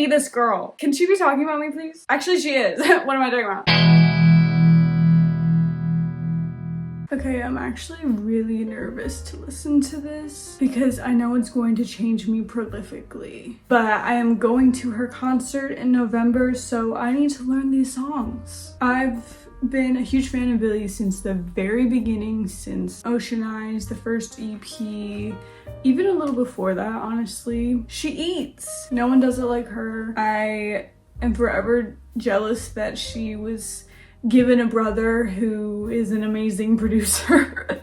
be this girl. Can she be talking about me, please? Actually, she is. What am I talking about? Okay, I'm actually really nervous to listen to this because I know it's going to change me prolifically. But I am going to her concert in November, so I need to learn these songs. I've been a huge fan of Billie since the very beginning, since Ocean Eyes, the first EP, even a little before that, honestly. She eats. No one does it like her. I am forever jealous that she was given a brother who is an amazing producer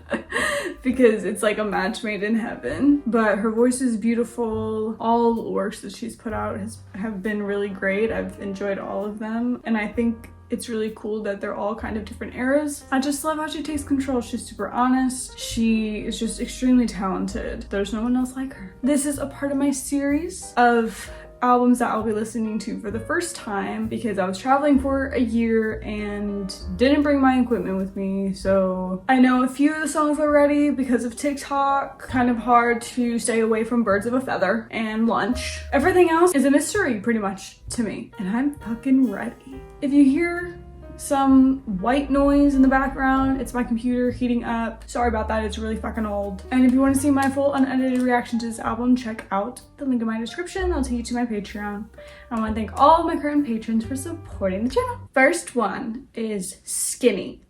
because it's like a match made in heaven. But her voice is beautiful. All works that she's put out have been really great. I've enjoyed all of them, and I think it's really cool that they're all kind of different eras. I just love how she takes control. She's super honest. She is just extremely talented. There's no one else like her. This is a part of my series of albums that I'll be listening to for the first time because I was traveling for a year and didn't bring my equipment with me. So I know a few of the songs already because of TikTok. Kind of hard to stay away from Birds of a Feather and Lunch. Everything else is a mystery pretty much to me, and I'm fucking ready. If you hear some white noise in the background, it's my computer heating up. Sorry about that, it's really fucking old. And if you want to see my full unedited reaction to this album, check out the link in my description. That'll take you to my Patreon. I want to thank all of my current patrons for supporting the channel. First one is Skinny.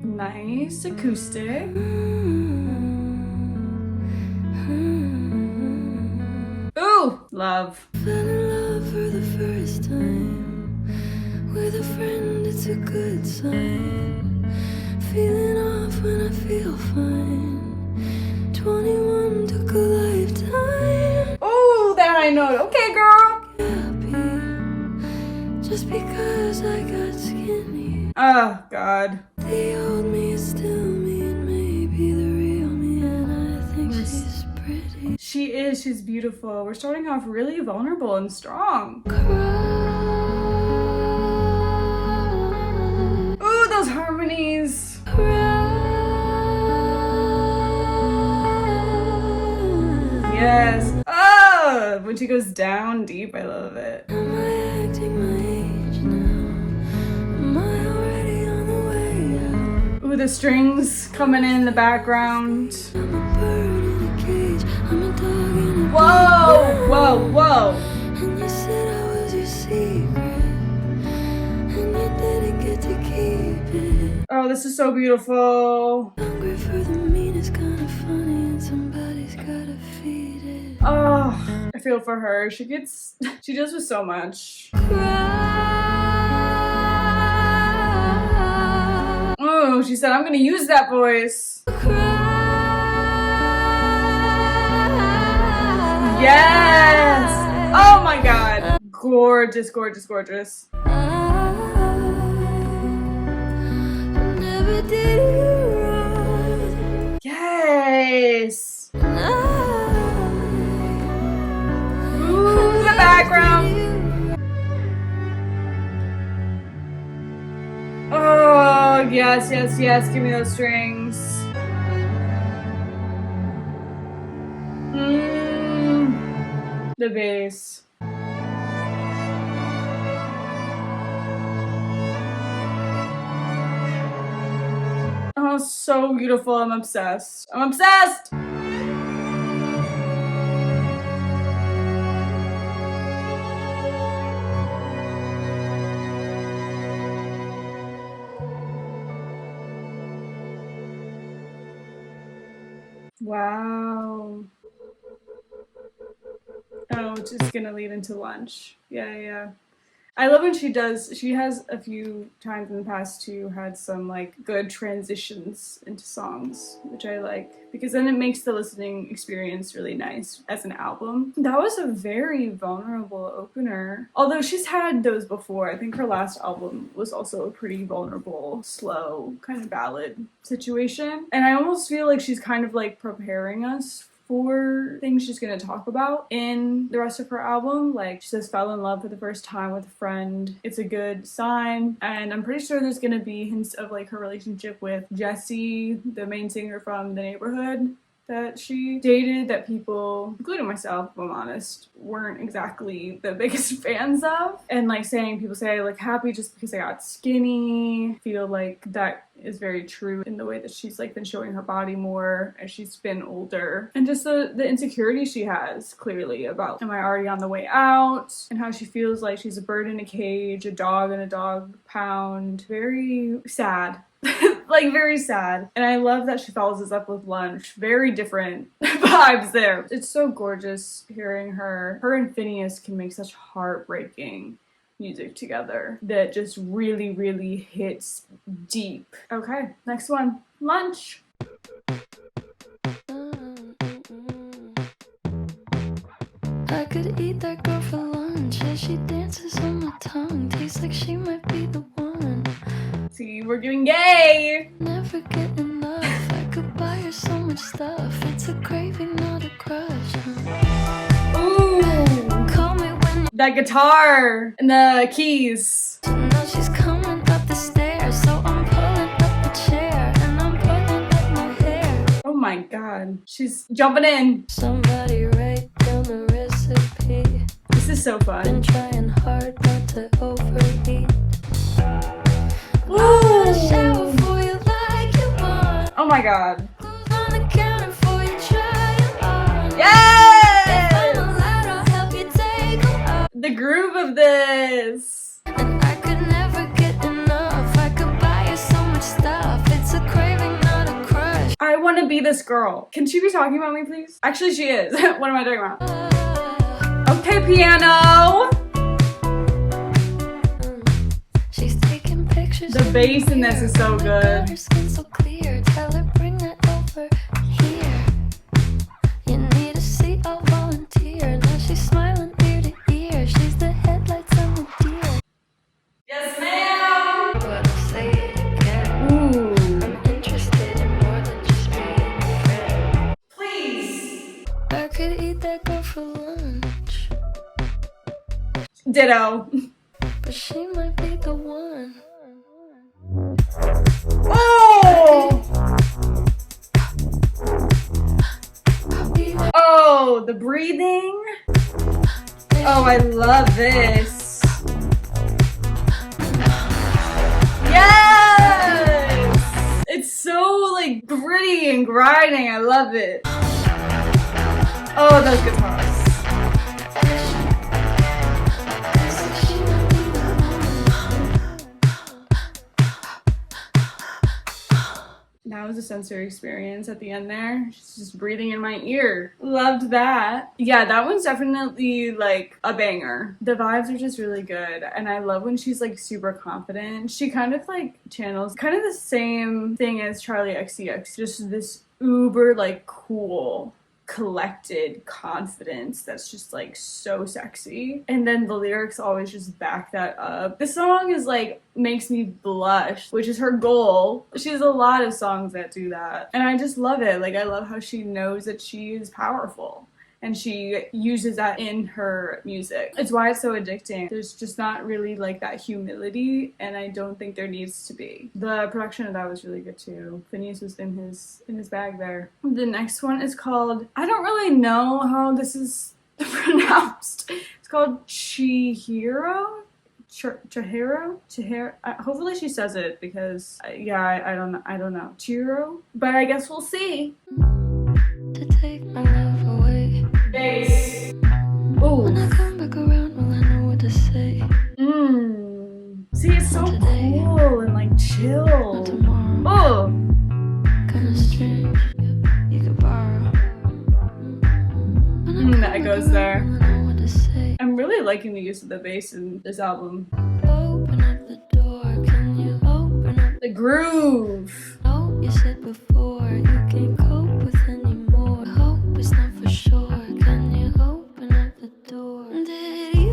Nice acoustic. Ooh, love. Fell in love for the first time. With a friend, it's a good sign. Feeling off when I feel fine. 21 took a lifetime. Oh, that high note. Okay, girl. Happy just because I got skinny. Oh, God. The old me is still me, and maybe the real me, and I think she's pretty. She is. She's beautiful. We're starting off really vulnerable and strong. Ooh, those harmonies. Yes. Oh, when she goes down deep, I love it. Am I acting my age now? Am I already on the way out? Ooh, the strings coming in the background. I'm a bird in a cage. I'm a dog in a Whoa, whoa, whoa. And you said I was your secret, and you didn't get to keep it. Oh, this is so beautiful. Hungry for the meanest kind of funny, and somebody's gotta feed it. Oh, I feel for her. She deals with so much. Oh, she said, I'm gonna use that voice. Yes! Oh my God. Gorgeous, gorgeous, gorgeous. Never did you wrong. Yes! Ooh, the background. Oh, yes, yes, yes. Give me those strings. The bass. Oh, so beautiful. I'm obsessed. I'm obsessed! Wow. Oh, it's just gonna lead into Lunch. Yeah. I love when she has a few times in the past too had some like good transitions into songs, which I like because then it makes the listening experience really nice as an album. That was a very vulnerable opener. Although she's had those before. I think her last album was also a pretty vulnerable, slow kind of ballad situation. And I almost feel like she's kind of like preparing us 4 things she's gonna talk about in the rest of her album. Like, she says fell in love for the first time with a friend. It's a good sign. And I'm pretty sure there's gonna be hints of like her relationship with Jesse, the main singer from The Neighborhood that she dated, that people, including myself, if I'm honest, weren't exactly the biggest fans of. And like people say I look happy just because I got skinny. I feel like that is very true in the way that she's like been showing her body more as she's been older. And just the insecurity she has, clearly, about am I already on the way out, and how she feels like she's a bird in a cage, a dog in a dog pound. Very sad. Like, very sad. And I love that she follows this up with Lunch. Very different vibes there. It's so gorgeous hearing her. Her and Finneas can make such heartbreaking music together that just really, really hits deep. Okay, next one. Lunch. I could eat that girl for lunch. Yeah, she dances on my tongue. Tastes like she might be the one. See, we're doing gay. Never get enough. I could buy her so much stuff. It's a craving, not a crush. Ooh, Call me when that guitar and the keys. you know she's coming up the stairs. So I'm pulling up the chair and I'm pulling up my hair. Oh my god, she's jumping in. Somebody write down the recipe. This is so fun. Been trying hard not to overeat. Ooh. Shower for you like you want. Oh my god. Clothes on the counter for you, try it on. Yes! If I'm allowed, I'll help you take them out. The groove of this. And I could never get enough. I could buy you so much stuff. It's a craving, not a crush. I want to be this girl. Can she be talking about me, please? Actually, she is. What am I talking about? Okay, piano. She's taking pictures. The bass in this is so good. Her skin so clear. Tell her bring that over here. You need a seat, I'll volunteer. Now she's smiling ear to ear. She's the headlights on the deer. Yes, ma'am. But I'll say it again. Ooh. I'm interested in more than just being a friend. Please. I could eat that girl for lunch, Ditto. but she might be the one. Oh! Oh, the breathing. Oh, I love this. Yes! It's so like gritty and grinding. I love it. Oh, those guitars. That was a sensory experience at the end there. She's just breathing in my ear. Loved that. Yeah, that one's definitely like a banger. The vibes are just really good. And I love when she's like super confident. She kind of like channels kind of the same thing as Charlie XCX. Just this uber like cool, collected confidence that's just like so sexy. And then the lyrics always just back that up. This song is like makes me blush, which is her goal. She has a lot of songs that do that, and I just love it. Like, I love how she knows that she is powerful and she uses that in her music. It's why it's so addicting. There's just not really like that humility, and I don't think there needs to be. The production of that was really good too. Finneas was in his bag there. The next one is called, I don't really know how this is pronounced. It's called Chihiro? Chihiro? Hopefully she says it, because I don't know. Chihiro? But I guess we'll see. To take my love away. Bass. When I Ooh. come back around, will I know what to say? See, it's so cool and like chill. Not tomorrow. Oh. Kinda strange. You could borrow. When I come That back goes around, there. will I know what to say? I'm really liking the use of the bass in this album. Open up the door. Can you open up? The groove. No, you said before you can't cope with anymore. Hope it's not for sure. Can you open up the door? Did you?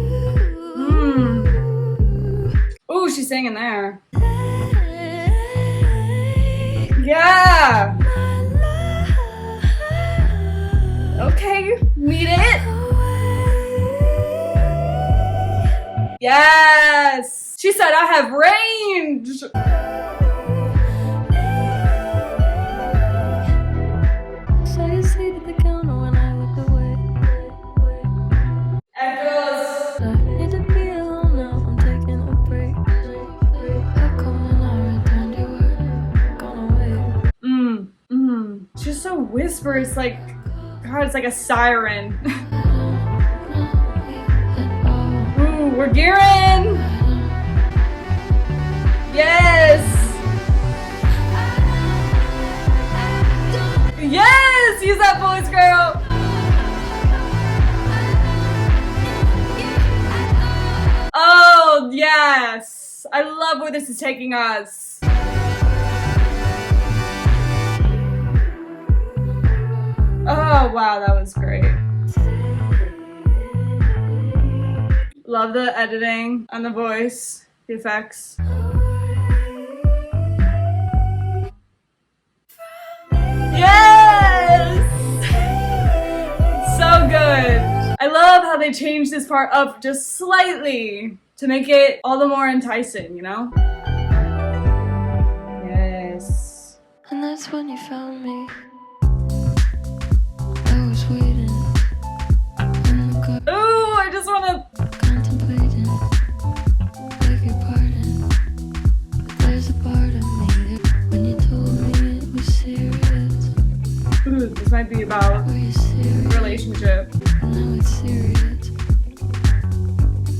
Ooh, she's singing there. Take Yeah. my love Okay, meet it. Yes! She said I have range! So you sleep at the counter when I look away. Echoes. I need to be alone now, I'm taking a break. How come when I returned you were gone away? She's so whispery, it's like, God, it's like a siren. Ooh, we're gearing! Yes! Yes! Use that voice, girl! Oh, yes! I love where this is taking us. Oh, wow, that was great. Love the editing and the voice, the effects. Yes! So good. I love how they changed this part up just slightly to make it all the more enticing, you know? Yes. And that's when you found me. I was waiting in the car, Ooh, I just wanna... contemplating. Beg your pardon, but there's a part of me that when you told me it was serious. Ooh, this might be about Were you serious? relationship. Now it's serious.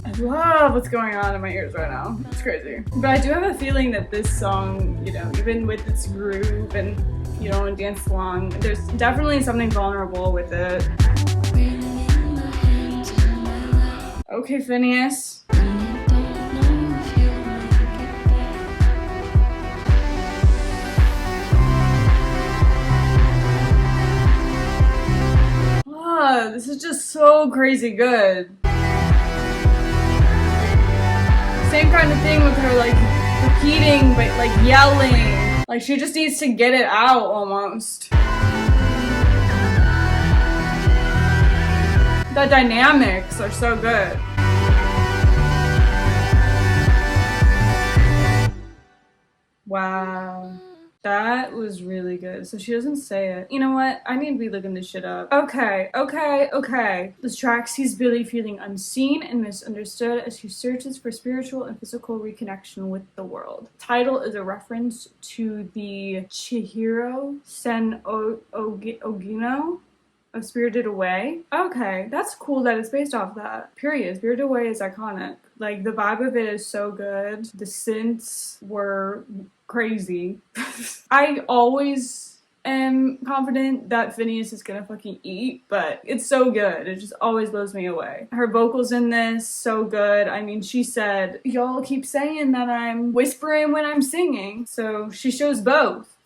I love what's going on in my ears right now. It's crazy. But I do have a feeling that this song, you know, even with its groove and, you know, and dance along, there's definitely something vulnerable with it. Raining in my hands and my lap. Okay, Finneas. And you don't know if you'll make it back. Ah, this is just so crazy good. Same kind of thing with her, like, repeating, but, like, yelling. Like, she just needs to get it out, almost. The dynamics are so good. Wow. That was really good. So she doesn't say it. You know what? I need to be looking this shit up. Okay. This track sees Billie feeling unseen and misunderstood as she searches for spiritual and physical reconnection with the world. Title is a reference to the Chihiro Sen Ogino of Spirited Away. Okay, that's cool that it's based off that. Period. Spirited Away is iconic. Like, the vibe of it is so good. The synths were crazy. I always am confident that Finneas is gonna fucking eat, but it's so good. It just always blows me away. Her vocals in this, so good. I mean, she said, y'all keep saying that I'm whispering when I'm singing, so she shows both.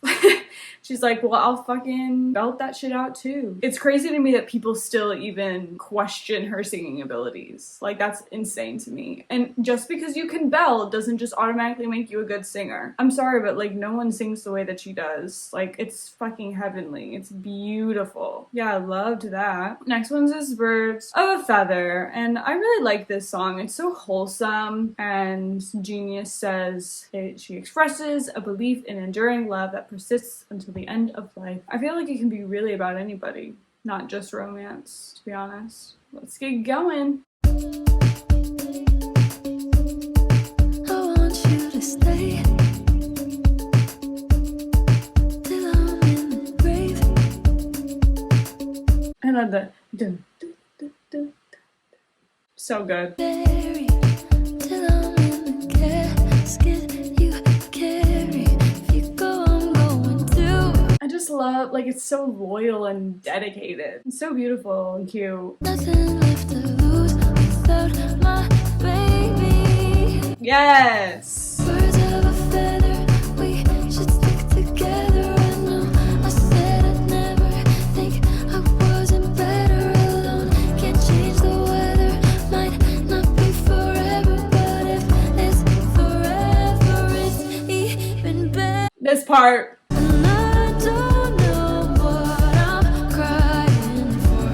She's like, well, I'll fucking belt that shit out too. It's crazy to me that people still even question her singing abilities. Like, that's insane to me. And just because you can belt doesn't just automatically make you a good singer. I'm sorry, but like, no one sings the way that she does. Like, it's fucking heavenly. It's beautiful. Yeah, I loved that. Next one's is Birds of a Feather. And I really like this song. It's so wholesome. And Genius says she expresses a belief in enduring love that persists until the end of life. I feel like it can be really about anybody, not just romance, to be honest. Let's get going. I want you to stay till I'm in the grave. I love the dun, dun, dun, dun, dun. So good. Bury till I'm in the casket you carry. If you go, I'm going too. I just love, like, it's so loyal and dedicated. It's so beautiful and cute. Nothing left to lose without my baby. Yes! Birds of a feather, we should stick together. I know I said I'd never think I wasn't better alone. Can't change the weather, might not be forever, but if it's forever, it's even better. This part. And I don't know what I'm crying for.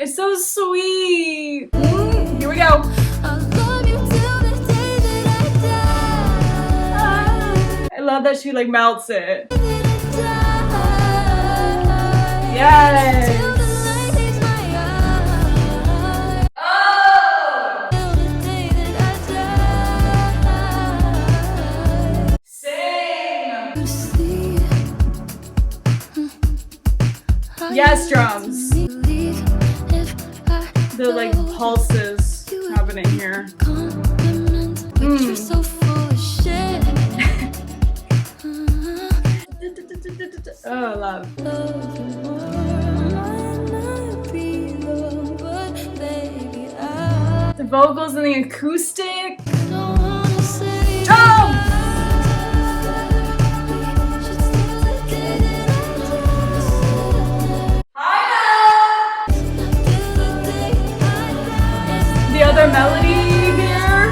It's so sweet. Here we go. I'll love you till the day that I love that she like melts it. I die. Yes. Till the light leaves my eyes. Oh! Till the day that I die. Sing. You see, Yes, drums. believe if I The like told pulses happening here. compliment, but you're so full of shit. Oh, love. Love you more, might not be long, but baby, I The vocals and the acoustic. don't wanna say Oh! should steal the day that I Till the other melody here.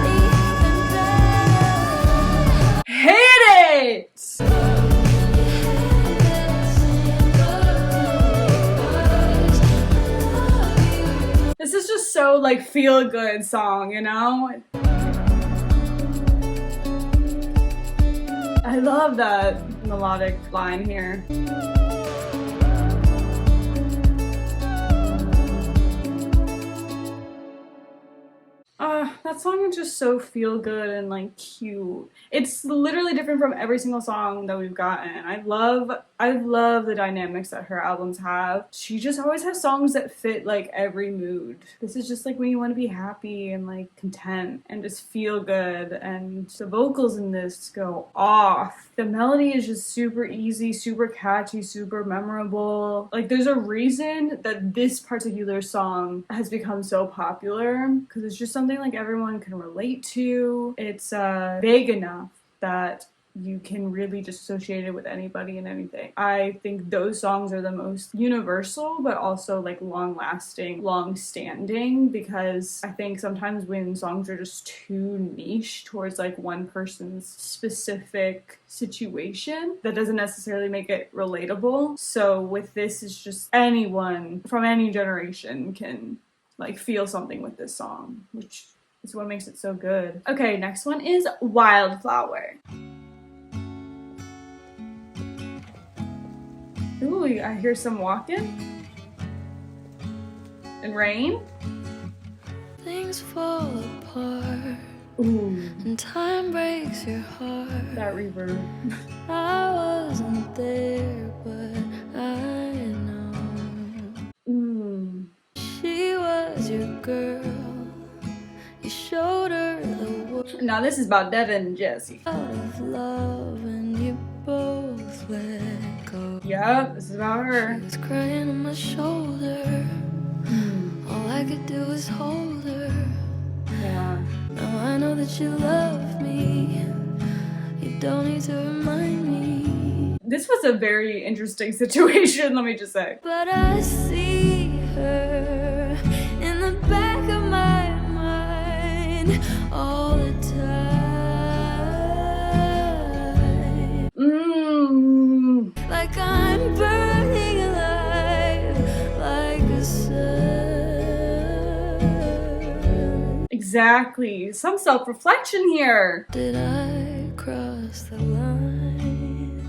Hit it! This is just so like feel good song, you know? I love that melodic line here. That song is just so feel good and like cute. It's literally different from every single song that we've gotten. I love the dynamics that her albums have. She just always has songs that fit like every mood. This is just like when you want to be happy and like content and just feel good, and the vocals in this go off. The melody is just super easy, super catchy, super memorable. Like there's a reason that this particular song has become so popular, because it's just something like everyone can relate to. It's vague enough that you can really just associate it with anybody and anything. I think those songs are the most universal, but also like long-lasting, long-standing, because I think sometimes when songs are just too niche towards like one person's specific situation, that doesn't necessarily make it relatable. So with this, it's just anyone from any generation can like feel something with this song, which is what makes it so good. Okay, next one is Wildflower. Ooh, I hear some walking and rain. things fall apart Ooh, and time breaks your heart. that reverb. I wasn't there, but I know she was your girl. You showed her the world Now this is about Devin and Jesse. of love, and you both let go. Yep, this is about her. She was crying on my shoulder. All I could do was hold her. Yeah. Now I know that you love me. You don't need to remind me. This was a very interesting situation, let me just say. But I see her in the back of my mind all the time. Like I'm burning alive, like a sun. Exactly. Some self-reflection here. Did I cross the line?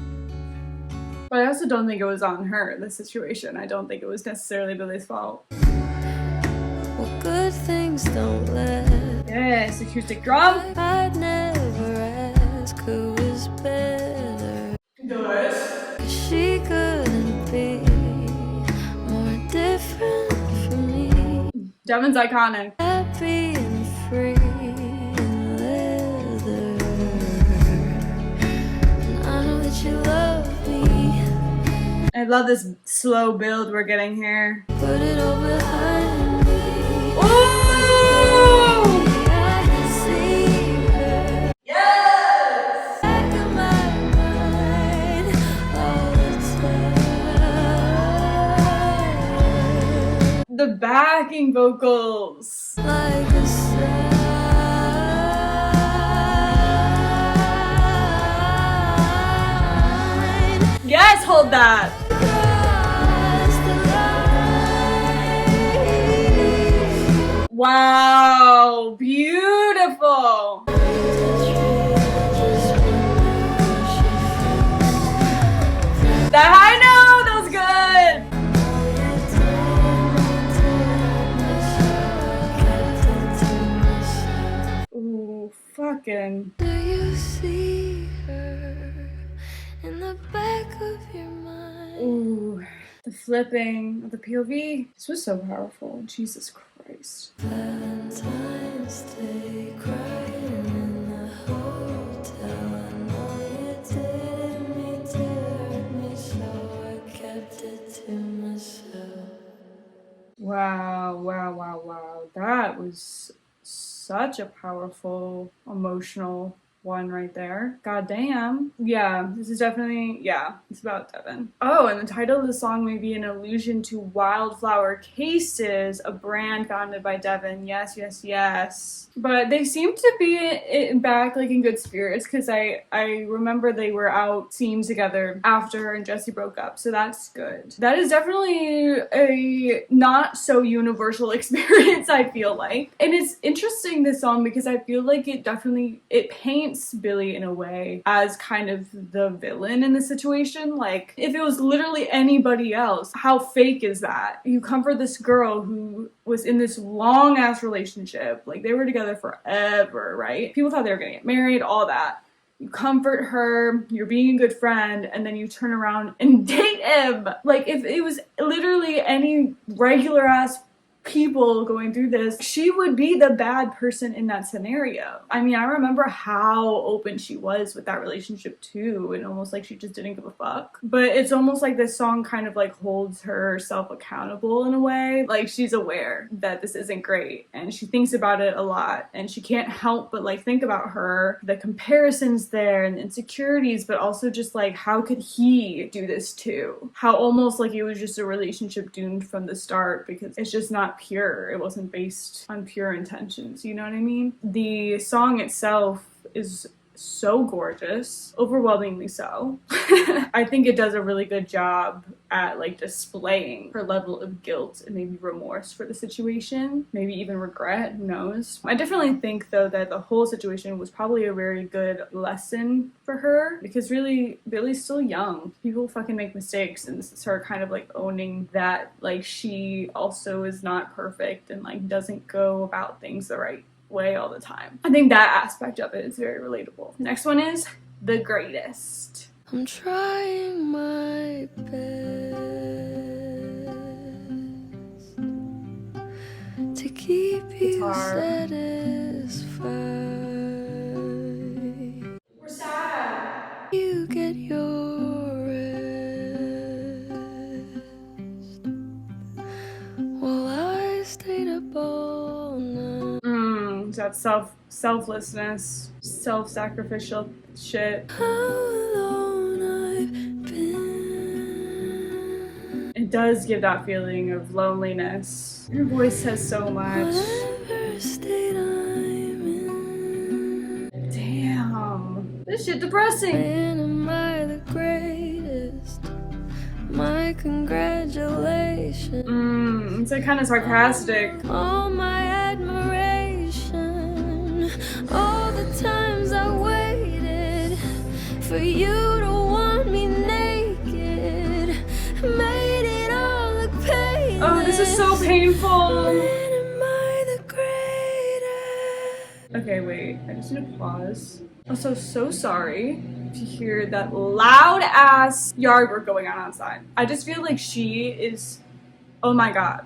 But I also don't think it was on her, the situation. I don't think it was necessarily Billy's fault. Well, good things don't last. Yes, acoustic drum. I'd never ask who was better. Good. She couldn't be more different from me. Devin's iconic. Happy and free in leather. And I know that you love me. I love this slow build we're getting here. Put it all behind me. Ooh! I can see her. Yes! Back of my mind all the time. The backing vocals. Like a sign. Yes, hold that. Cross the line. Wow, beautiful. That high note, that was good. Ooh, fucking. Do you see her in the back of your mind? Ooh, the flipping of the POV. This was so powerful. Jesus Christ. Valentine's Day, crying in the hotel. I know you didn't mean to hurt me, so I kept it to myself. Wow, wow, wow, wow. That was such a powerful, emotional one right there. God damn. Yeah, this is definitely, yeah, it's about Devin. Oh, and the title of the song may be an allusion to Wildflower Cases, a brand founded by Devin. Yes, yes, yes. But they seem to be back like in good spirits because I remember they were out seen together after her and Jesse broke up, so that's good. That is definitely a not so universal experience, I feel like. And it's interesting, this song, because I feel like it paints Billie in a way as kind of the villain in the situation. Like, if it was literally anybody else, how fake is that? You comfort this girl who was in this long ass relationship, like they were together forever, right? People thought they were gonna get married, all that. You comfort her, you're being a good friend, and then you turn around and date him. Like, if it was literally any regular ass people going through this, she would be the bad person in that scenario. I mean, I remember how open she was with that relationship too, and almost like she just didn't give a fuck. But it's almost like this song kind of like holds herself accountable in a way. Like, she's aware that this isn't great, and she thinks about it a lot, and she can't help but like think about her, the comparisons there and the insecurities, but also just like, how could he do this too? How almost like it was just a relationship doomed from the start because it's just not pure. It wasn't based on pure intentions, you know what I mean? The song itself is so gorgeous, overwhelmingly so. I think it does a really good job at like displaying her level of guilt and maybe remorse for the situation, maybe even regret, who knows. I definitely think though that the whole situation was probably a very good lesson for her, because really Billie's still young. People fucking make mistakes, and this is her kind of like owning that like she also is not perfect and like doesn't go about things the right way all the time. I think that aspect of it is very relatable. Next one is The Greatest. I'm trying my best to keep you satisfied. We're sad. You get your rest while I stayed up all night. That selflessness, self-sacrificial shit. How alone I've been. It does give that feeling of loneliness. Your voice says so much. Whatever state I'm in. Damn. This shit depressing. And am I the greatest? My congratulations. It's like kind of sarcastic. All my admiration. All the times I waited for you to want me naked. Made it all look painless. Oh, this is so painful. When am I the greatest? Okay, wait. I just need to pause. Also, so sorry if you hear that loud ass yard work going on outside. I just feel like she is, oh my god.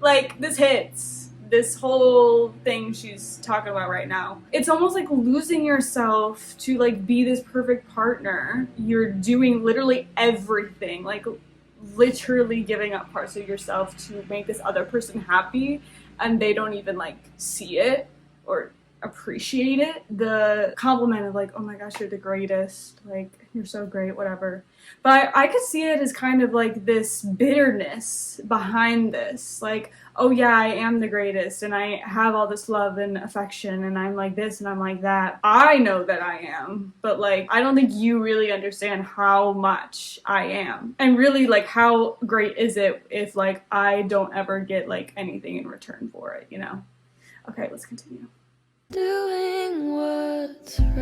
Like, this hits. This whole thing she's talking about right now. It's almost like losing yourself to like be this perfect partner. You're doing literally everything, like literally giving up parts of yourself to make this other person happy, and they don't even like see it, or appreciate it. The compliment of like, oh my gosh, you're the greatest, like you're so great, whatever. But I could see it as kind of like this bitterness behind this, like, oh yeah, I am the greatest and I have all this love and affection and I'm like this and I'm like that. I know that I am, but like I don't think you really understand how much I am. And really, like, how great is it if like I don't ever get like anything in return for it, you know? Okay, let's continue. Doing what's right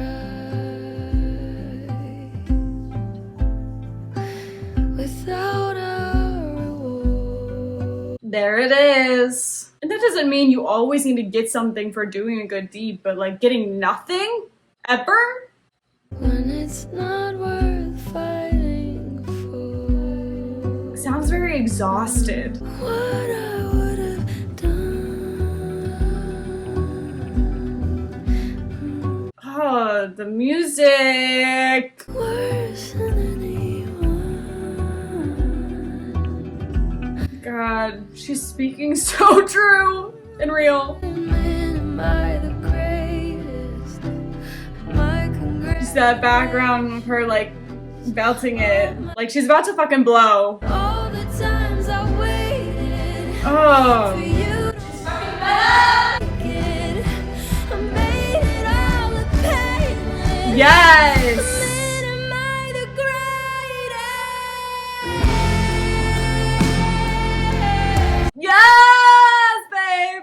without a reward. There it is. And that doesn't mean you always need to get something for doing a good deed, but like getting nothing ever? When it's not worth fighting for. Sounds very exhausted. What I would have done. Oh, the music. Worse than anyone. God, she's speaking so true and real. Am I the greatest? My Just that background of her like belting it. Like she's about to fucking blow. all the times I waited for Oh. you to make it. I made it all the painless. Yes. Am I the greatest? Yes, babe.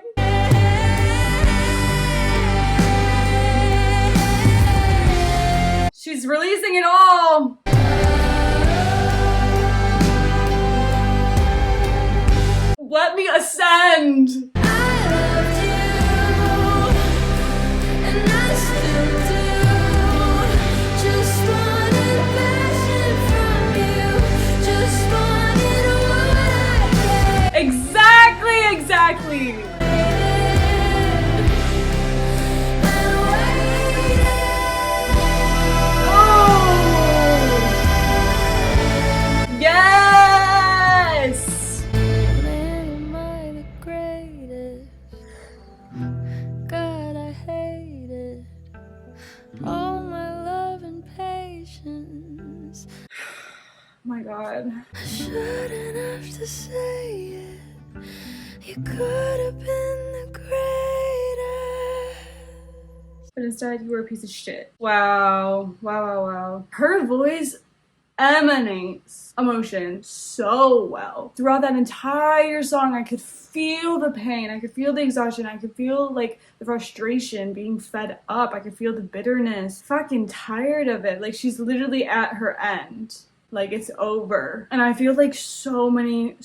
She's releasing it all. Let me ascend. I loved you, and I still do. Just wanted passion from you. Just wanted what I gave. Exactly. Oh. Yes. Am I the greatest? God, I hate it. All my love and patience. Oh my God. I shouldn't have to say it. You could have been the greatest. But instead, you were a piece of shit. Wow. Her voice emanates emotion so well. Throughout that entire song, I could feel the pain, I could feel the exhaustion, I could feel like the frustration, being fed up, I could feel the bitterness, fucking tired of it. Like she's literally at her end. Like it's over. And I feel like so many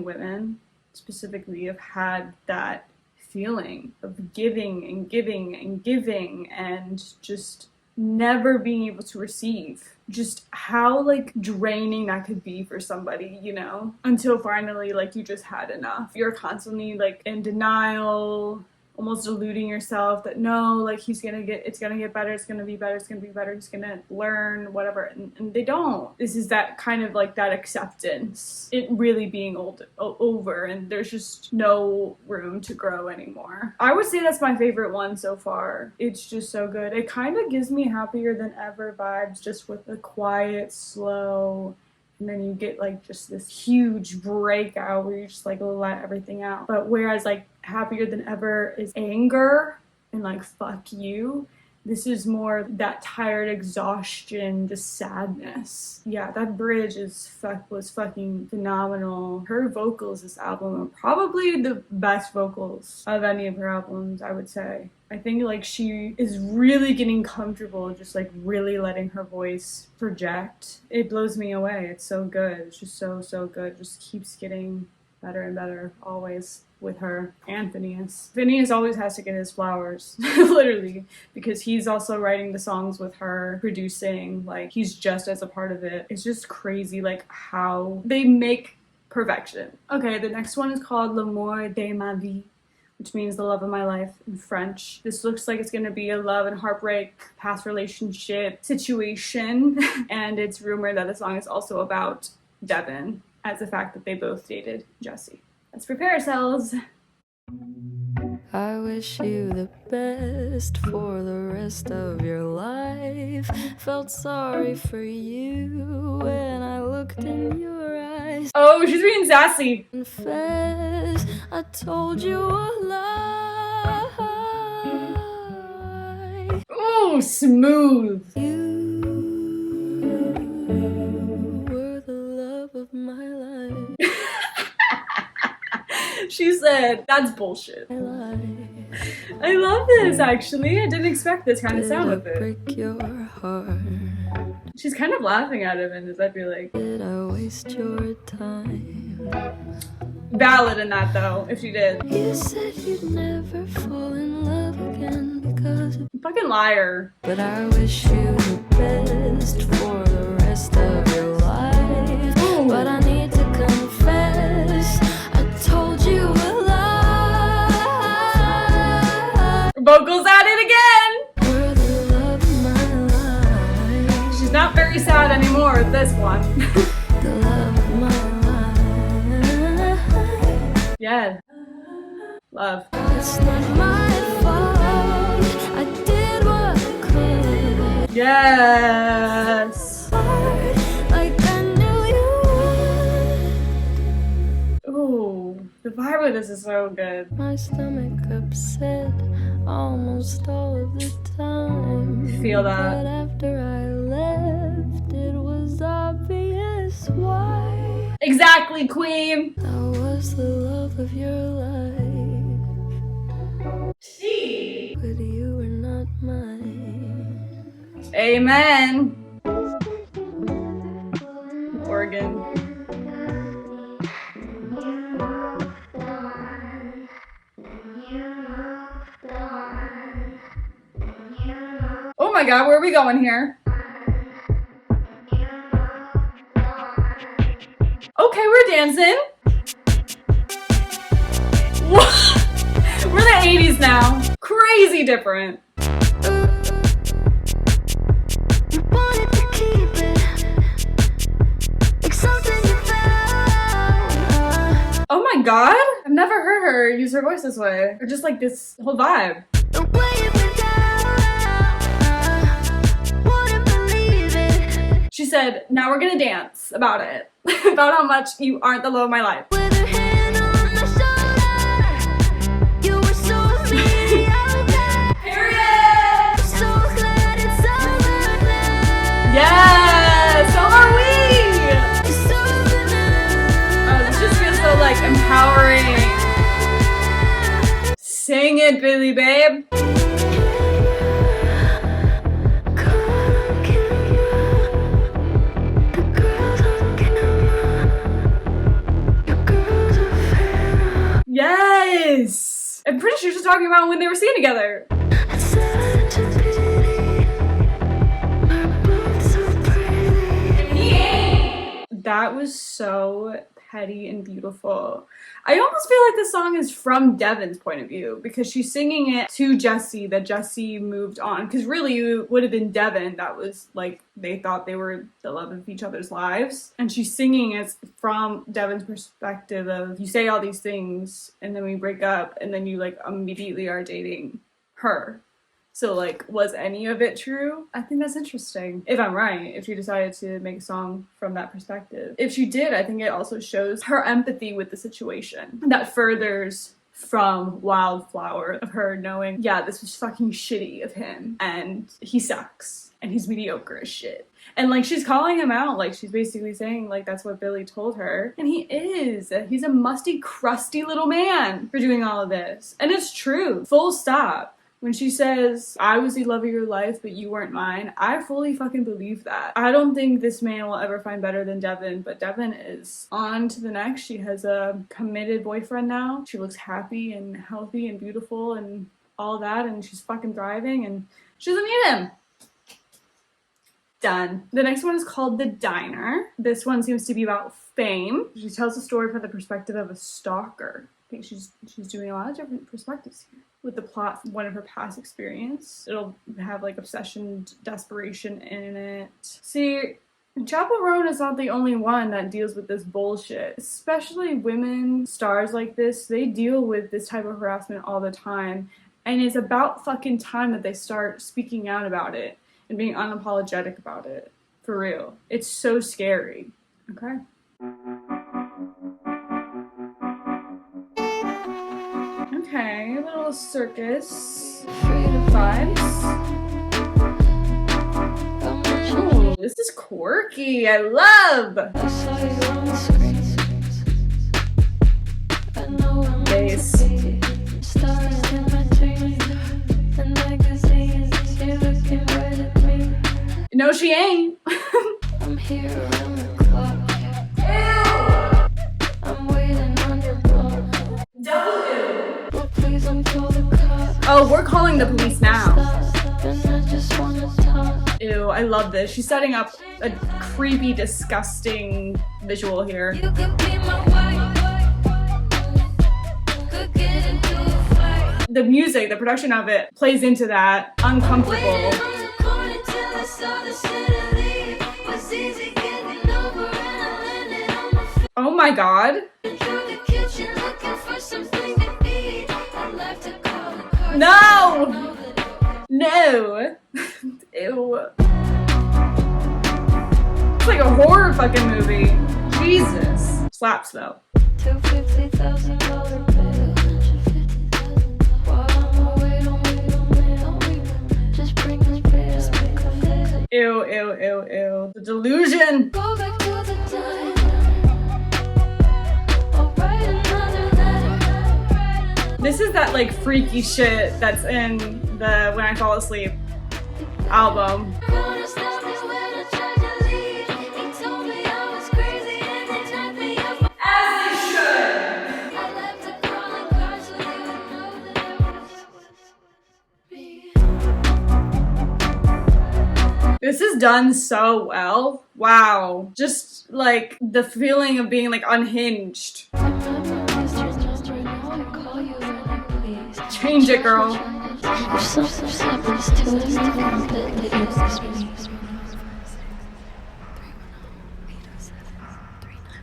women specifically have had that feeling of giving and giving and giving and just never being able to receive. Just how like draining that could be for somebody, you know, until finally like you just had enough. You're constantly like in denial, almost deluding yourself that no, like it's gonna get better, it's gonna be better, he's gonna learn, whatever, and they don't. This is that kind of like that acceptance, it really being over, and there's just no room to grow anymore. I would say that's my favorite one so far. It's just so good. It kind of gives me happier than ever vibes, just with the quiet, slow, and then you get like just this huge breakout where you just like let everything out. But whereas like happier than ever is anger and like fuck you, this is more that tired exhaustion, just sadness. Yeah, that bridge was fucking phenomenal. Her vocals this album are probably the best vocals of any of her albums, I would say. I think like she is really getting comfortable, just like really letting her voice project. It blows me away. It's so good. It's just so good. It just keeps getting better and better always with her and Finneas. Finneas always has to get his flowers, literally, because he's also writing the songs with her, producing, like he's just as a part of it. It's just crazy like how they make perfection. Okay, the next one is called L'amour de ma vie, which means the love of my life in French. This looks like it's gonna be a love and heartbreak, past relationship situation, and it's rumored that the song is also about Devin, as the fact that they both dated Jesse. Let's prepare ourselves. I wish you the best for the rest of your life. Felt sorry for you when I looked in your eyes. Oh, she's being sassy. Confess, I told you a lie. Oh, smooth. You were the love of my life. She said, that's bullshit. I love this, actually. I didn't expect this kind of sound with it. Break your heart. She's kind of laughing at him in this, I feel like. Did I waste your time? Valid in that, though, if she did. You said you'd never fall in love again because of... Fucking liar. But I wish you the best for the rest of your life. Ooh. But I need to confess, I told you a lie. Vocals at it again. You're the love of my life. She's not very sad anymore with this one. The love of my life. Yeah. Love. It's not my fault. I did what I could. Yes. Like I knew you would. Ooh, the vibe of this is so good. My stomach upset almost all of the time. Feel that. But after I left, it was obvious why. Exactly, queen. I was the love of your life. But you were not mine. Amen. Organ. Oh my god, where are we going here? Okay, we're dancing. What? We're the 80s now. Crazy different. You wanted to keep it, like something you found. Oh my god. I've never heard her use her voice this way. Or just like this whole vibe. The way you went down, wouldn't believe it. She said, now we're gonna dance about it. About how much you aren't the love of my life. With her hand on my shoulder, you were so mediocre. Period! So glad it's over now. Yes! So are we! It's over now. Oh, this just feels so like empowering. Sing it, Billy babe. Yes! I'm pretty sure she's talking about when they were singing together. That was so petty and beautiful. I almost feel like this song is from Devon's point of view because she's singing it to Jesse, that Jesse moved on. Because really it would have been Devon that was like, they thought they were the love of each other's lives. And she's singing it from Devon's perspective of, you say all these things and then we break up and then you like immediately are dating her. So like, was any of it true? I think that's interesting. If I'm right, if she decided to make a song from that perspective. If she did, I think it also shows her empathy with the situation. That furthers from Wildflower, of her knowing, yeah, this was fucking shitty of him and he sucks and he's mediocre as shit. And like, she's calling him out, like she's basically saying like that's what Billy told her. And he is. He's a musty, crusty little man for doing all of this. And it's true. Full stop. When she says, I was the love of your life, but you weren't mine, I fully fucking believe that. I don't think this man will ever find better than Devon, but Devon is on to the next. She has a committed boyfriend now. She looks happy and healthy and beautiful and all that, and she's fucking thriving, and she doesn't need him. Done. The next one is called The Diner. This one seems to be about fame. She tells a story from the perspective of a stalker. I think she's doing a lot of different perspectives here. With the plot from one of her past experience. It'll have like obsession, desperation in it. See, Chappell Roan is not the only one that deals with this bullshit. Especially women stars like this, they deal with this type of harassment all the time. And it's about fucking time that they start speaking out about it and being unapologetic about it. For real. It's so scary. Okay? Okay, a little circus vibes. Ooh, this is quirky. I love. Bass. No, she ain't. I'm here around the clock. Ew! I'm waiting on your block. Double ew. But please don't call the cops. Oh, we're calling the police now. And I just wanna talk. Ew, I love this. She's setting up a creepy, disgusting visual here. You could be my wife. Could get into a fight. The music, the production of it plays into that. Uncomfortable. Waiting on the corner till I saw the city. Was easy getting over and I landed on my feet. Oh my god. Through the kitchen looking for something to eat. I left to call the car. No! No. Ew. It's like a horror fucking movie. Jesus. Slaps though. $250,000 bill. While I'm away, don't wait. Just bring this bill. Ew, ew, ew, ew. The delusion. Go back to the time. I'll write another letter. This is that like freaky shit that's in the When I Fall Asleep album. Gonna stop me when I tried to leave. He told me I was crazy and they knocked me off. As they should. I left the calling card so they would know that it was me. This is done so well. Wow. Just like the feeling of being like unhinged. Change it, girl. If something happens to us,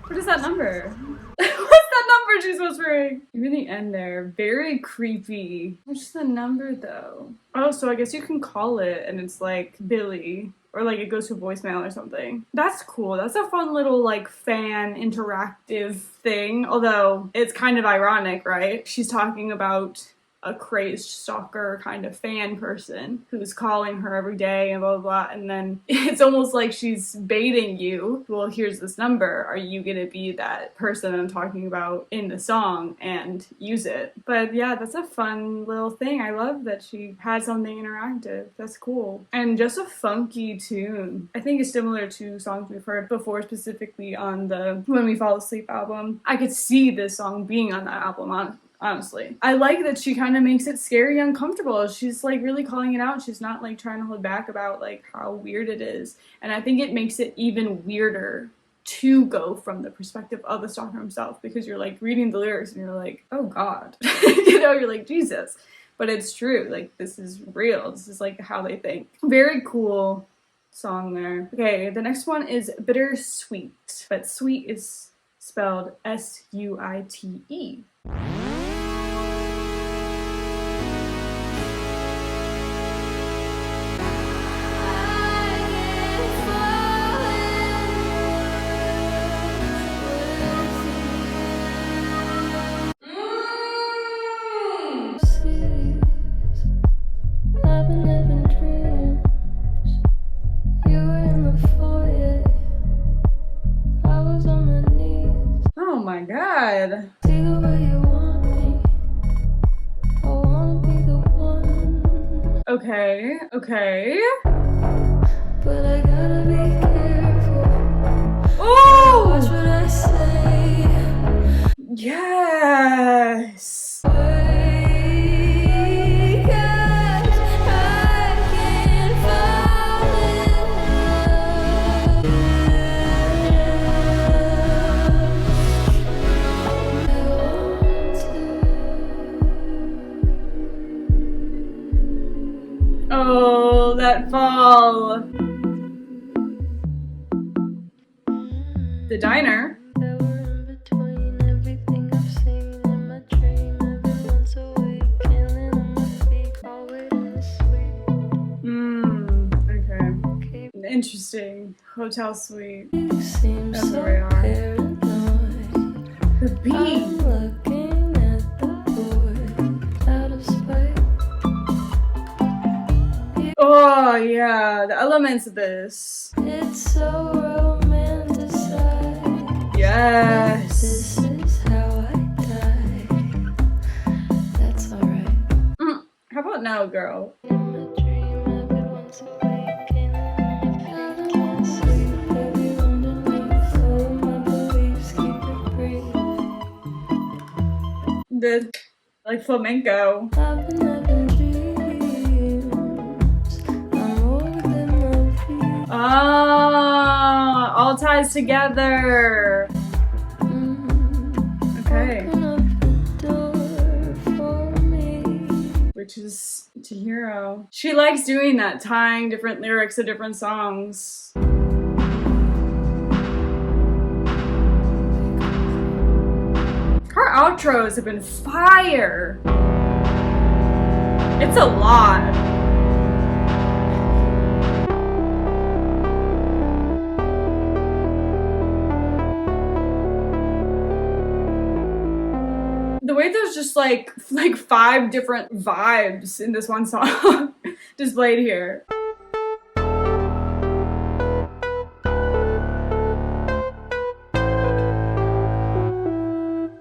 What is that number? What's that number she's whispering? Even the end there, very creepy. What's the number though? Oh, so I guess you can call it and it's like Billy. Or like it goes to voicemail or something. That's cool. That's a fun little like fan interactive thing. Although it's kind of ironic, right? She's talking about a crazed stalker kind of fan person who's calling her every day and blah, blah, blah. And then it's almost like she's baiting you. Well, here's this number. Are you going to be that person I'm talking about in the song and use it? But yeah, that's a fun little thing. I love that she had something interactive. That's cool. And just a funky tune. I think it's similar to songs we've heard before, specifically on the When We Fall Asleep album. I could see this song being on that album, honestly. I like that she kind of makes it scary, uncomfortable. She's like really calling it out. She's not like trying to hold back about like how weird it is. And I think it makes it even weirder to go from the perspective of the stalker himself, because you're like reading the lyrics and you're like, oh God, you know, you're like, Jesus. But it's true. Like, this is real. This is like how they think. Very cool song there. Okay, the next one is Bittersuite, but sweet is spelled S-U-I-T-E. Oh my God. Okay, okay. But I gotta be careful. Oh! Watch what I say. Yes! Because I can't fall in love. Oh, that fall. The Diner. That we're in between everything I've seen in my dream. Every once a week, killing on my feet, all waiting to sleep. Okay. Interesting. Hotel suite. Seems That's so where we are. paranoid. The beat. I'm looking at the boy out of spite. Oh yeah, the elements of this. It's so romanticized. Yes. This is how I die. That's alright. How about now, girl? In my dream, every once a week, killing on my feet, can't sleep. Every underneath, all of my beliefs keep it brief. The like flamenco. I've been having dreams. I'm more than my feet. Ah, all ties together. Okay. Open up the door for me. Which is Chihiro. She likes doing that, tying different lyrics to different songs. Her outros have been fire. It's a lot. The way there's just like 5 different vibes in this one song displayed here.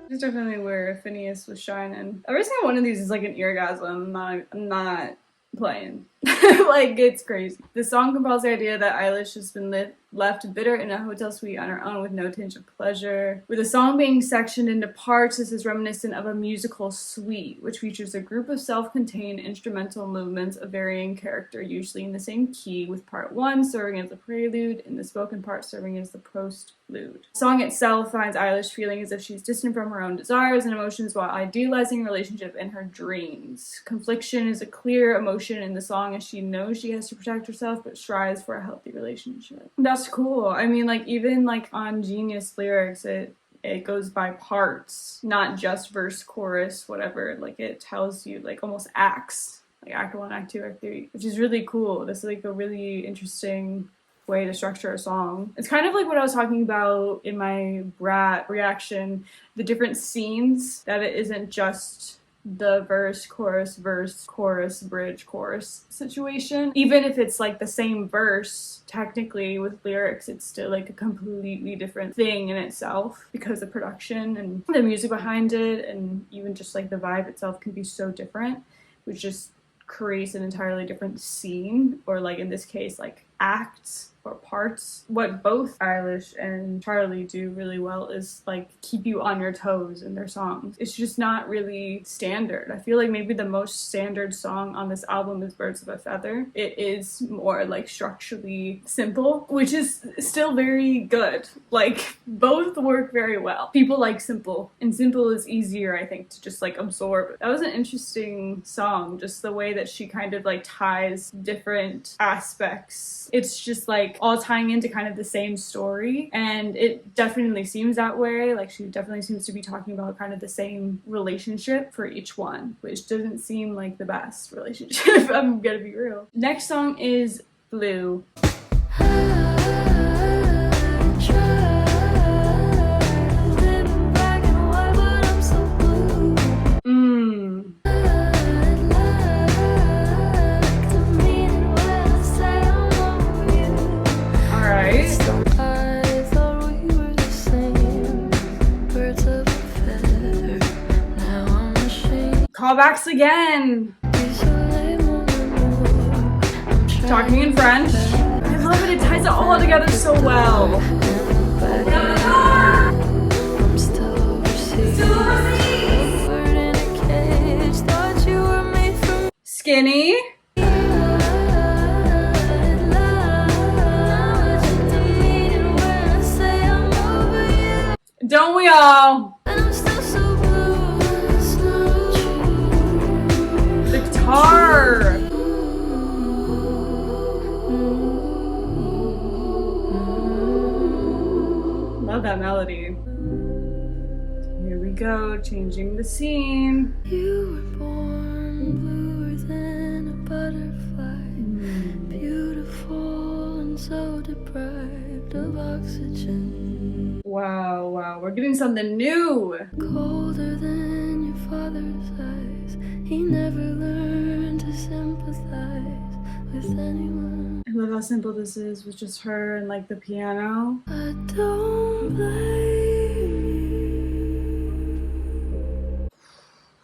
It's definitely where Finneas was shining. Every single one of these is like an eargasm. I'm not playing. Like, it's crazy. The song compels the idea that Eilish has been left bitter in a hotel suite on her own with no tinge of pleasure. With the song being sectioned into parts, this is reminiscent of a musical suite, which features a group of self-contained instrumental movements of varying character, usually in the same key, with part 1 serving as the prelude and the spoken part serving as the postlude. The song itself finds Eilish feeling as if she's distant from her own desires and emotions while idealizing a relationship in her dreams. Confliction is a clear emotion in the song as she knows she has to protect herself but strives for a healthy relationship. That's cool. I mean, like, even like on Genius lyrics, it goes by parts, not just verse, chorus, whatever. Like, it tells you like almost acts, like act 1, act 2, act 3, which is really cool. This is like a really interesting way to structure a song. It's kind of like what I was talking about in my Brat reaction, the different scenes, that it isn't just the verse, chorus, bridge, chorus situation. Even if it's like the same verse, technically with lyrics, it's still like a completely different thing in itself because the production and the music behind it and even just like the vibe itself can be so different, which just creates an entirely different scene, or like in this case, like acts or parts. What both Eilish and Charlie do really well is like keep you on your toes in their songs. It's just not really standard. I feel like maybe the most standard song on this album is Birds of a Feather. It is more like structurally simple, which is still very good. Like, both work very well. People like simple, and simple is easier, I think, to just like absorb. That was an interesting song, just the way that she kind of like ties different aspects. It's just like all tying into kind of the same story, and it definitely seems that way. Like, she definitely seems to be talking about kind of the same relationship for each one, which doesn't seem like the best relationship. I'm gonna be real. Next song is Blue. Callbacks again. Talking in French. I love it. It ties it all together so well. Skinny. Don't we all? The guitar. Love love that melody. Here we go, changing the scene. You were born bluer than a butterfly, beautiful and so deprived of oxygen. Wow, wow, we're getting something new. Colder than your father's eyes, he never learned to sympathize with anyone. I love how simple this is with just her and like the piano. I don't blame you,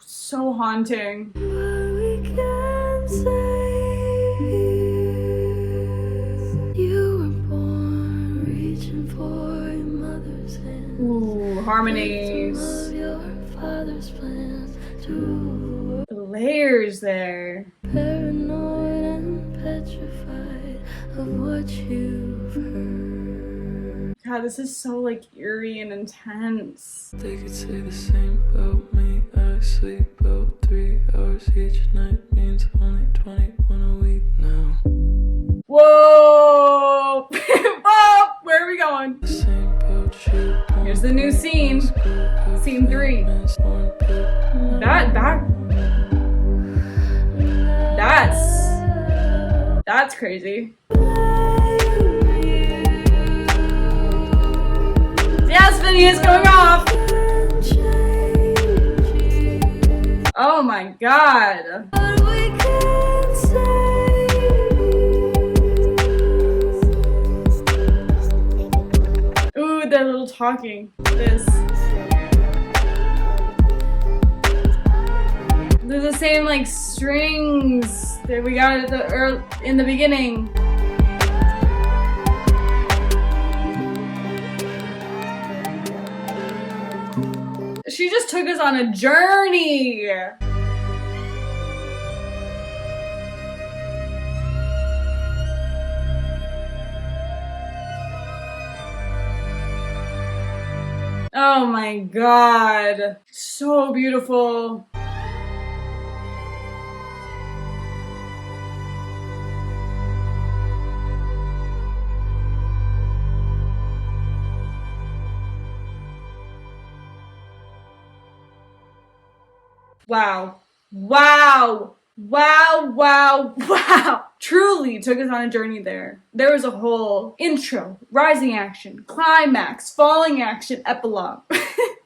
So haunting. but we can't save you. You were born reaching for your mother's hand. Ooh, harmonies. Of your father's plans to rule. The layers there. Paranoid and petrified of what you've heard. God, this is so like eerie and intense. They could say the same about me. I sleep about 3 hours each night, means only 21 a week now. Whoa! Whoa! Where are we going? The same about you. Here's the new scene. Scene 3. That's crazy. Yes, Finneas going off. Oh my god. Ooh, they're little talking. This. They're the same like strings that we got at the in the beginning. She just took us on a journey. Oh my god. So beautiful. Wow. Wow. Wow, wow, wow. Truly took us on a journey there. There was a whole intro, rising action, climax, falling action, epilogue.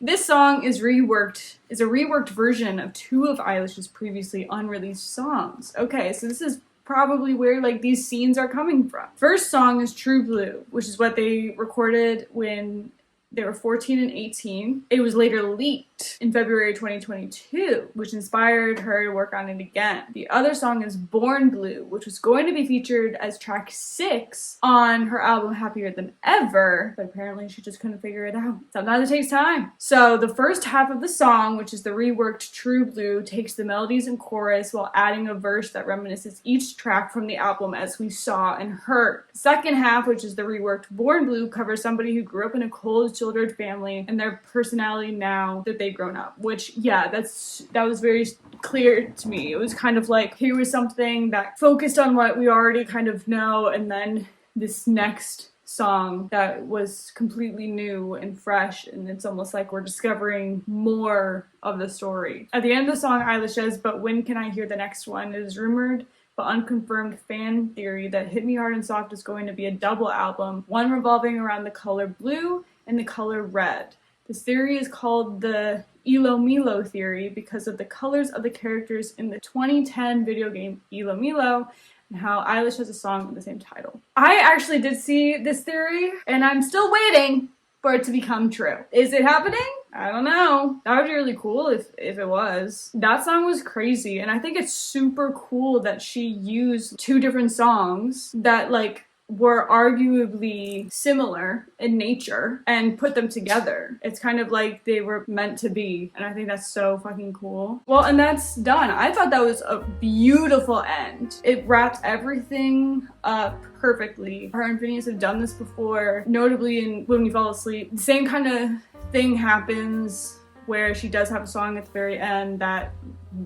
This song is a reworked version of 2 of Eilish's previously unreleased songs. Okay, so this is probably where like these scenes are coming from. First song is True Blue, which is what they recorded when they were 14 and 18. It was later leaked in February 2022, which inspired her to work on it again. The other song is Born Blue, which was going to be featured as track 6 on her album Happier Than Ever, but apparently she just couldn't figure it out. Sometimes it takes time. So the first half of the song, which is the reworked True Blue, takes the melodies and chorus while adding a verse that reminisces each track from the album as we saw and heard. The second half, which is the reworked Born Blue, covers somebody who grew up in a cold childhood family and their personality now that they've grown up, which that was very clear to me. It was kind of like, here was something that focused on what we already kind of know, and then this next song that was completely new and fresh, and it's almost like we're discovering more of the story. At the end of the song, Eilish says, "But when can I hear the next one? It is rumored but unconfirmed fan theory that Hit Me Hard and Soft is going to be a double album, one revolving around the color blue and the color red. This theory is called the Ilo Milo theory because of the colors of the characters in the 2010 video game Ilo Milo, and how Eilish has a song with the same title." I actually did see this theory, and I'm still waiting for it to become true. Is it happening? I don't know. That would be really cool if it was. That song was crazy, and I think it's super cool that she used 2 different songs that like were arguably similar in nature and put them together. It's kind of like they were meant to be, and I think that's so fucking cool. Well, and that's done. I thought that was a beautiful end. It wrapped everything up perfectly. Her and Finneas have done this before, notably in When We Fall Asleep. The same kind of thing happens where she does have a song at the very end that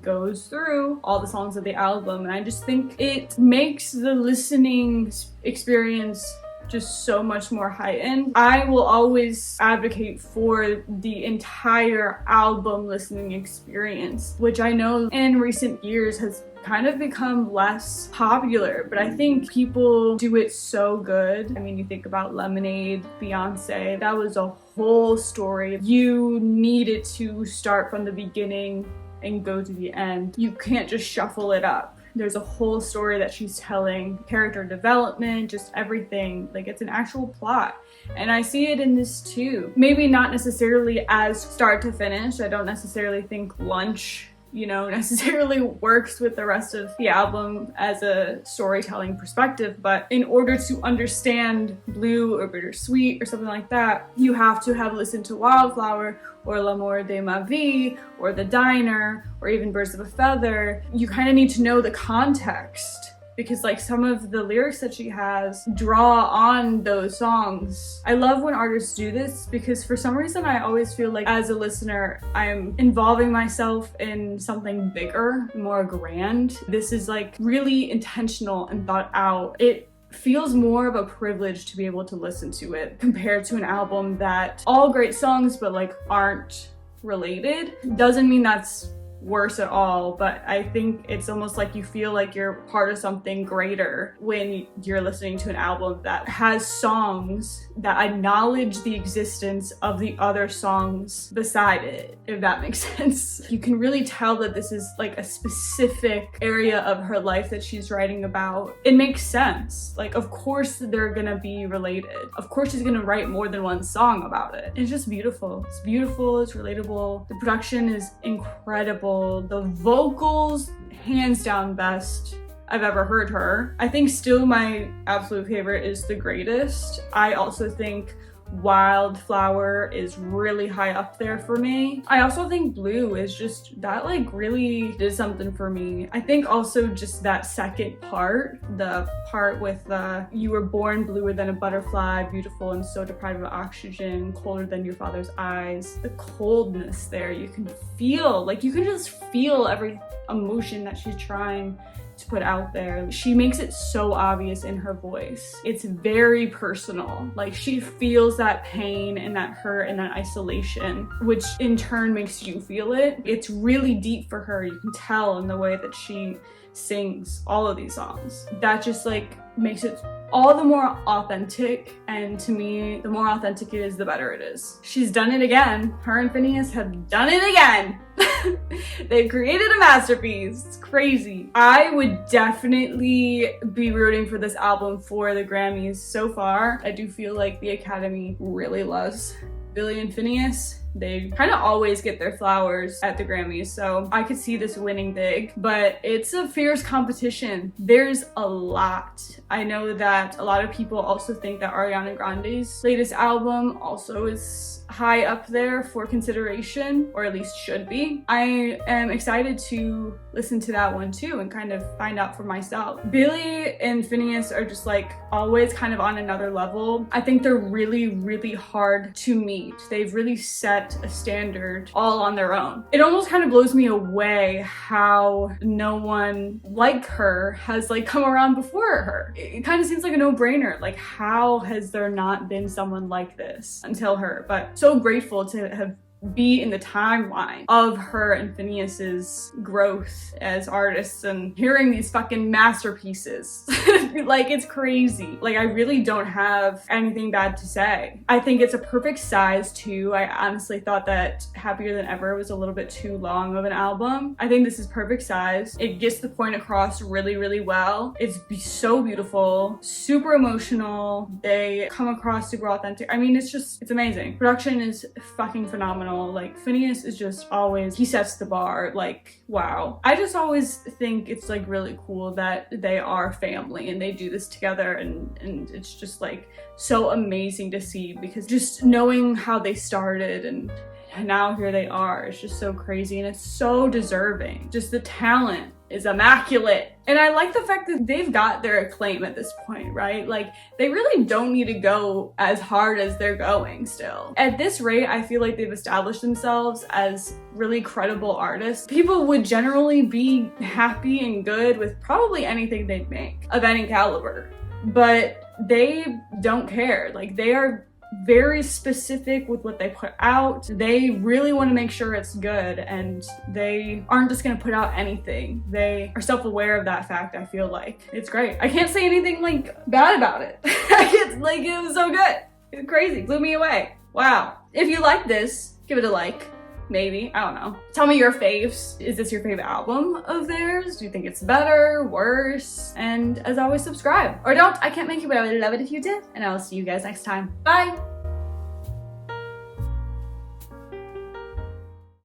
goes through all the songs of the album, and I just think it makes the listening experience just so much more heightened. I will always advocate for the entire album listening experience, which I know in recent years has kind of become less popular, but I think people do it so good. I mean, you think about Lemonade, Beyonce, that was a whole story. You needed to start from the beginning and go to the end. You can't just shuffle it up. There's a whole story that she's telling, character development, just everything. Like, it's an actual plot. And I see it in this too. Maybe not necessarily as start to finish. I don't necessarily think Lunch, you know, necessarily works with the rest of the album as a storytelling perspective, but in order to understand Blue or Bittersuite or something like that, you have to have listened to Wildflower or L'amour de ma vie or The Diner or even Birds of a Feather. You kind of need to know the context, because like some of the lyrics that she has draw on those songs. I love when artists do this, because for some reason I always feel like as a listener I'm involving myself in something bigger, more grand. This is like really intentional and thought out. It feels more of a privilege to be able to listen to it compared to an album that all great songs but like aren't related. Doesn't mean that's worse at all, but I think it's almost like you feel like you're part of something greater when you're listening to an album that has songs that acknowledge the existence of the other songs beside it, if that makes sense. You can really tell that this is like a specific area of her life that she's writing about. It makes sense. Like, of course they're gonna be related. Of course she's gonna write more than one song about it. It's just beautiful. It's beautiful, it's relatable. The production is incredible. The vocals, hands down best I've ever heard her. I think still my absolute favorite is The Greatest. I also think Wildflower is really high up there for me. I also think Blue is just, that like really did something for me. I think also just that second part, the part with you were born bluer than a butterfly, beautiful and so deprived of oxygen, colder than your father's eyes. The coldness there, you can feel, like you can just feel every emotion that she's trying to put out there. She makes it so obvious in her voice. It's very personal. Like, she feels that pain and that hurt and that isolation, which in turn makes you feel it. It's really deep for her. You can tell in the way that she sings all of these songs. That just like makes it all the more authentic, and to me, the more authentic it is, the better it is. She's done it again. Her and Finneas have done it again. They've created a masterpiece. It's crazy. I would definitely be rooting for this album for the Grammys. So far, I do feel like the Academy really loves Billie and Finneas. They kind of always get their flowers at the Grammys, so I could see this winning big, but it's a fierce competition. There's a lot. I know that a lot of people also think that Ariana Grande's latest album also is high up there for consideration, or at least should be. I am excited to listen to that one too and kind of find out for myself. Billie and Finneas are just like always kind of on another level. I think they're really, really hard to meet. They've really set a standard all on their own. It almost kind of blows me away how no one like her has like come around before her. It kind of seems like a no-brainer. Like, how has there not been someone like this until her? But so grateful to have be in the timeline of her and Finneas's growth as artists and hearing these fucking masterpieces. Like, it's crazy. Like, I really don't have anything bad to say. I think it's a perfect size too. I honestly thought that Happier Than Ever was a little bit too long of an album. I think this is perfect size. It gets the point across really, really well. It's so beautiful, super emotional. They come across super authentic. I mean, it's amazing. Production is fucking phenomenal. Like, Finneas is just always, he sets the bar. Like, wow. I just always think it's like really cool that they are family and they do this together, and it's just like so amazing to see, because just knowing how they started and now here they are, it's just so crazy, and it's so deserving. Just the talent is immaculate. And I like the fact that they've got their acclaim at this point, right? Like, they really don't need to go as hard as they're going still. At this rate, I feel like they've established themselves as really credible artists. People would generally be happy and good with probably anything they'd make of any caliber. But they don't care. Like, they are very specific with what they put out. They really want to make sure it's good, and they aren't just gonna put out anything. They are self-aware of that fact. I feel like it's great. I can't say anything like bad about it. It's like, it was so good. It was crazy, blew me away. Wow. If you like this, give it a like. Maybe, I don't know. Tell me your faves. Is this your favorite album of theirs? Do you think it's better, worse? And as always, subscribe. Or don't, I can't make you, but I would love it if you did. And I will see you guys next time. Bye!